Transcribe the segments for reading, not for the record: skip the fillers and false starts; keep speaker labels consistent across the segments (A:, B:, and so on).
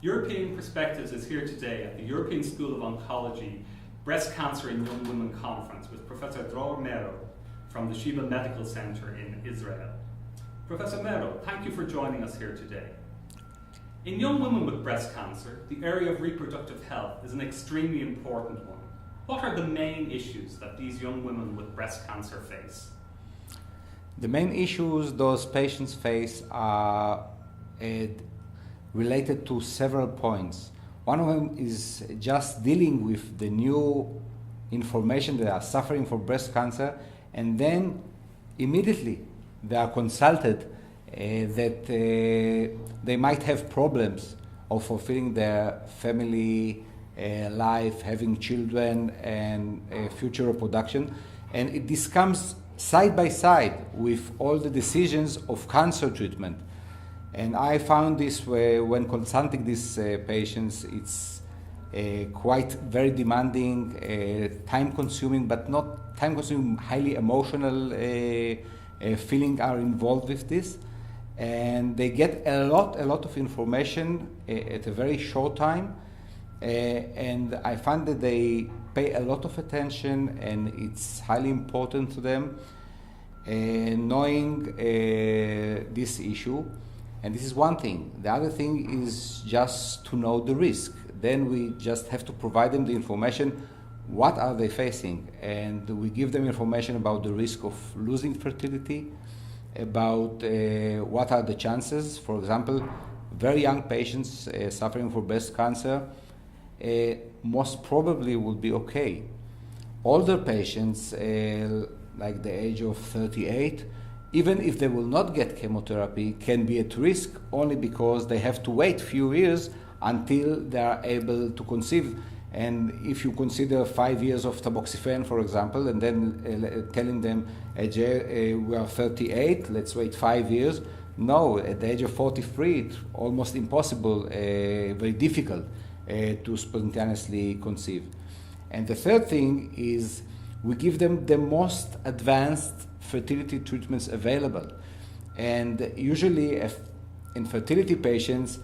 A: European Perspectives is here today at the European School of Oncology Breast Cancer in Young Women Conference with Professor Dror from the Sheba Medical Center in Israel. Professor Meirow, thank you for joining us here today. In young women with breast cancer, the area of reproductive health is an extremely important one. What are the main issues that these young women with breast cancer face?
B: The main issues those patients face are related to several points. One of them is just dealing with the new information they are suffering from breast cancer, and then immediately they are consulted that they might have problems of fulfilling their family life, having children, and future reproduction. And this comes side by side with all the decisions of cancer treatment. And I found this when consulting these patients, it's quite very demanding, time-consuming, but not time-consuming, highly emotional feeling are involved with this. And they get a lot of information at a very short time. And I found that they pay a lot of attention, and it's highly important to them knowing this issue. And this is one thing. The other thing is just to know the risk. Then we just have to provide them the information, what are they facing? And we give them information about the risk of losing fertility, about what are the chances. For example, very young patients suffering from breast cancer most probably will be okay. Older patients, like the age of 38, even if they will not get chemotherapy, can be at risk only because they have to wait a few years until they are able to conceive. And if you consider 5 years of tamoxifen, for example, and then telling them, we are 38, let's wait 5 years. No, at the age of 43, it's almost impossible, very difficult to spontaneously conceive. And the third thing is we give them the most advanced fertility treatments available. And usually infertility patients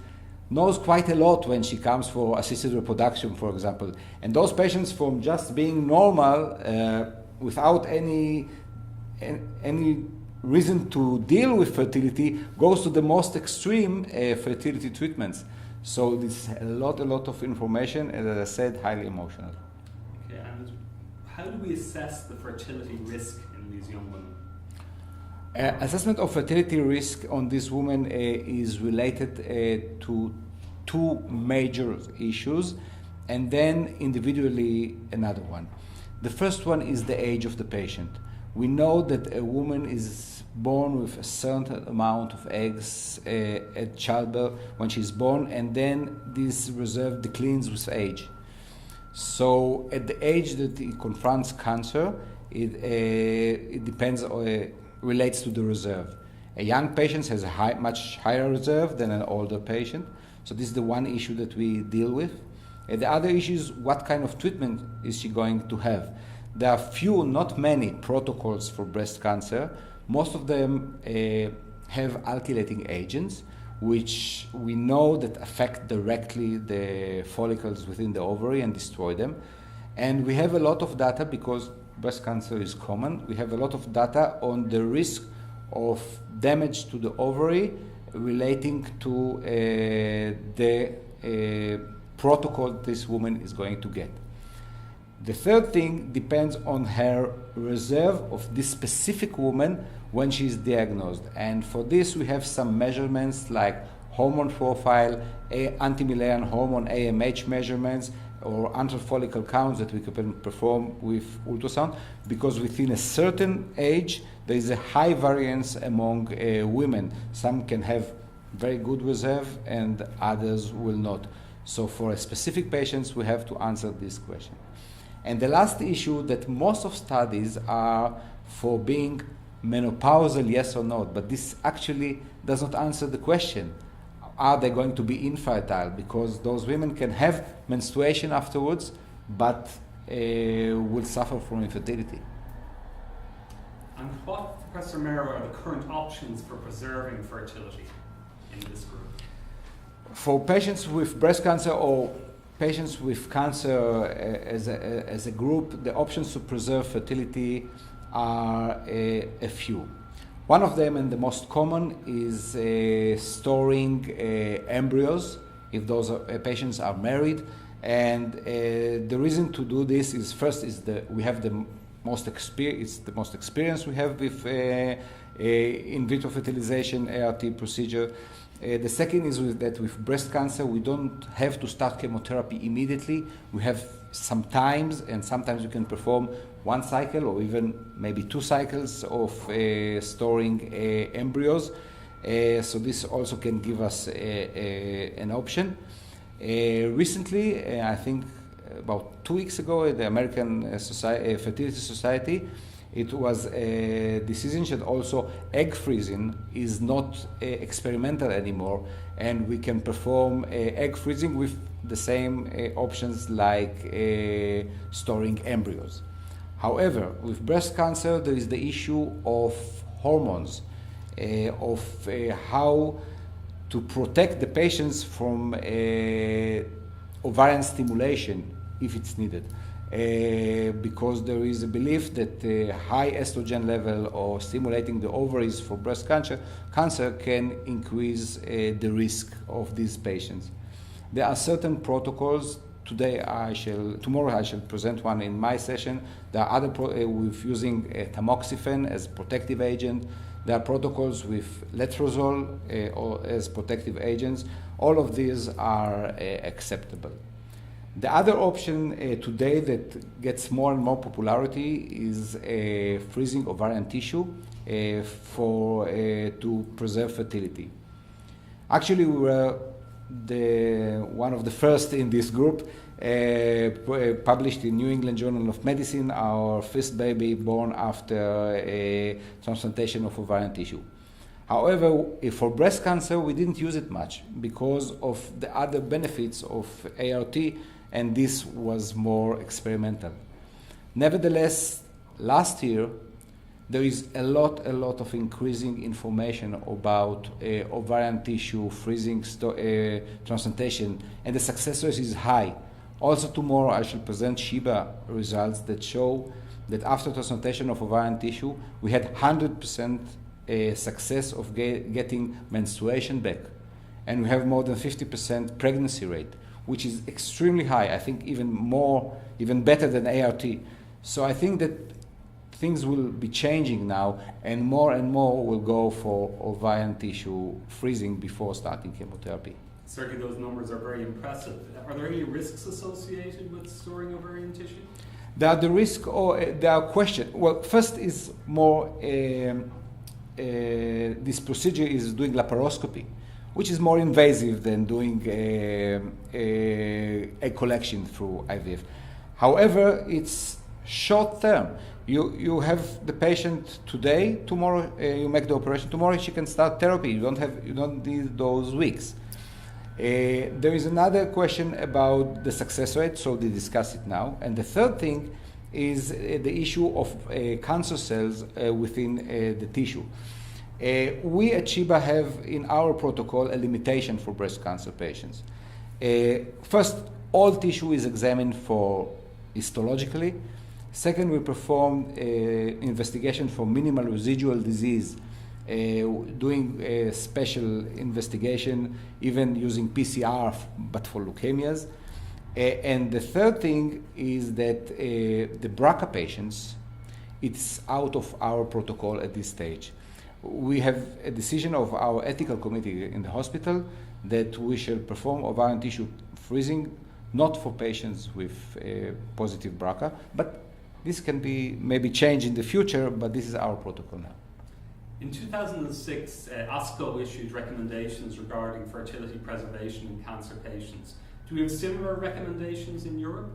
B: knows quite a lot when she comes for assisted reproduction, for example. And those patients, from just being normal without any reason to deal with fertility, goes to the most extreme fertility treatments. So this is a lot of information, and as I said, highly emotional.
A: Okay, and how do we assess the fertility risk in these young women?
B: Assessment of fertility risk on this woman is related to two major issues, and then individually another one. The first one is the age of the patient. We know that a woman is born with a certain amount of eggs at childbirth when she's born, and then this reserve declines with age. So at the age that it confronts cancer, it depends relates to the reserve. A young patient has a much higher reserve than an older patient. So this is the one issue that we deal with. And the other issue is what kind of treatment is she going to have. There are few, not many, protocols for breast cancer. Most of them have alkylating agents, which we know that affect directly the follicles within the ovary and destroy them. And we have a lot of data because breast cancer is common. We have a lot of data on the risk of damage to the ovary relating to the protocol this woman is going to get. The third thing depends on her reserve of this specific woman when she is diagnosed. And for this, we have some measurements like hormone profile, anti-Mullerian hormone, AMH measurements, or antral follicle counts that we can perform with ultrasound, because within a certain age there is a high variance among women. Some can have very good reserve and others will not. So for specific patients we have to answer this question. And the last issue, that most of studies are for being menopausal, yes or no, but this actually does not answer the question. Are they going to be infertile? Because those women can have menstruation afterwards, but will suffer from infertility.
A: And what, Professor Meirow, are the current options for preserving fertility in this group?
B: For patients with breast cancer or patients with cancer as a group, the options to preserve fertility are a few. One of them, and the most common, is storing embryos if those patients are married. And the reason to do this is, first, we have the most experience we have with in vitro fertilization ART procedure. The second is that with breast cancer, we don't have to start chemotherapy immediately. We have some times, and sometimes we can perform one cycle or even maybe 2 cycles of storing embryos. So this also can give us an option. Recently, I think about 2 weeks ago at the American Fertility Society, it was a decision that also egg freezing is not experimental anymore, and we can perform egg freezing with the same options like storing embryos. However, with breast cancer, there is the issue of hormones, of how to protect the patients from ovarian stimulation if it's needed. Because there is a belief that high estrogen level or stimulating the ovaries for breast cancer can increase the risk of these patients. There are certain protocols. Tomorrow I shall present one in my session. There are other with using tamoxifen as protective agent. There are protocols with letrozole or as protective agents. All of these are acceptable. The other option today that gets more and more popularity is freezing ovarian tissue to preserve fertility. Actually, we were one of the first in this group, published in New England Journal of Medicine, our first baby born after a transplantation of ovarian tissue. However, for breast cancer, we didn't use it much because of the other benefits of ART, and this was more experimental. Nevertheless, last year, there is a lot of increasing information about ovarian tissue freezing transplantation, and the success rate is high. Also tomorrow I shall present Sheba results that show that after transplantation of ovarian tissue, we had 100% success of getting menstruation back. And we have more than 50% pregnancy rate, which is extremely high. I think even better than ART. So I think that things will be changing now, and more will go for ovarian tissue freezing before starting chemotherapy.
A: Certainly those numbers are very impressive. Are there any risks associated with storing ovarian tissue?
B: There are the risk, or there are questions. Well, first is more, this procedure is doing laparoscopy, which is more invasive than doing a collection through IVF. However, it's short term. You have the patient today, tomorrow you make the operation, tomorrow she can start therapy. You don't need those weeks. There is another question about the success rate, so we discuss it now. And the third thing is the issue of cancer cells within the tissue. We at Sheba have in our protocol a limitation for breast cancer patients. First, all tissue is examined for histologically. Second, we perform investigation for minimal residual disease, doing a special investigation, even using PCR, but for leukemias. And the third thing is that the BRCA patients, it's out of our protocol at this stage. We have a decision of our ethical committee in the hospital that we shall perform ovarian tissue freezing, not for patients with positive BRCA, but this can be maybe changed in the future, but this is our protocol now.
A: In 2006, ASCO issued recommendations regarding fertility preservation in cancer patients. Do we have similar recommendations in Europe?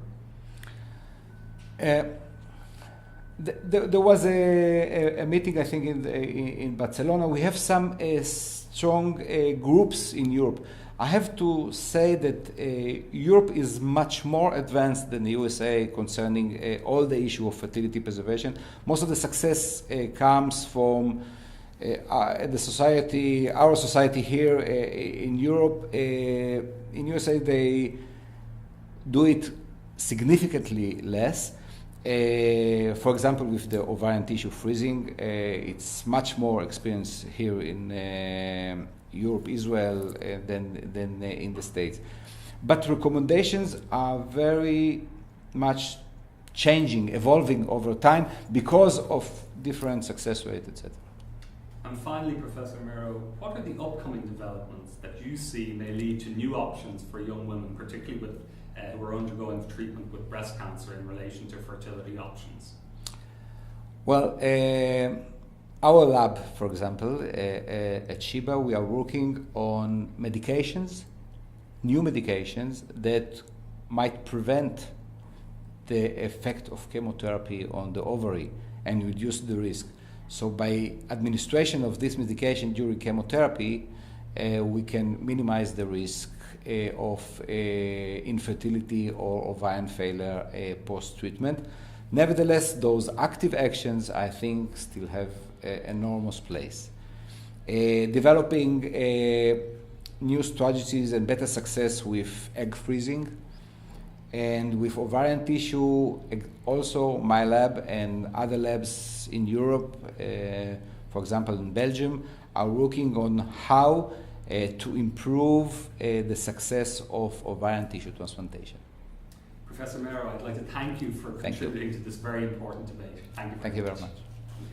B: There was a meeting, I think, in Barcelona. We have some strong groups in Europe. I have to say that Europe is much more advanced than the USA concerning all the issue of fertility preservation. Most of the success comes from the society, our society here in Europe, in USA, they do it significantly less. For example, with the ovarian tissue freezing, it's much more experienced here in Europe, Israel, than in the States. But recommendations are very much changing, evolving over time because of different success rates, etc.
A: And finally, Professor Meirow, what are the upcoming developments that you see may lead to new options for young women, particularly with who are undergoing treatment with breast cancer in relation to fertility options?
B: Well, our lab, for example, at Sheba, we are working on medications, new medications that might prevent the effect of chemotherapy on the ovary and reduce the risk. So by administration of this medication during chemotherapy, we can minimize the risk of infertility or ovarian failure post-treatment. Nevertheless, those active actions, I think, still have enormous place. Developing new strategies and better success with egg freezing, and with ovarian tissue, also my lab and other labs in Europe, for example in Belgium, are working on how to improve the success of ovarian tissue transplantation.
A: Professor Meirow, I'd like to thank you for contributing to this very important debate. Thank you very much.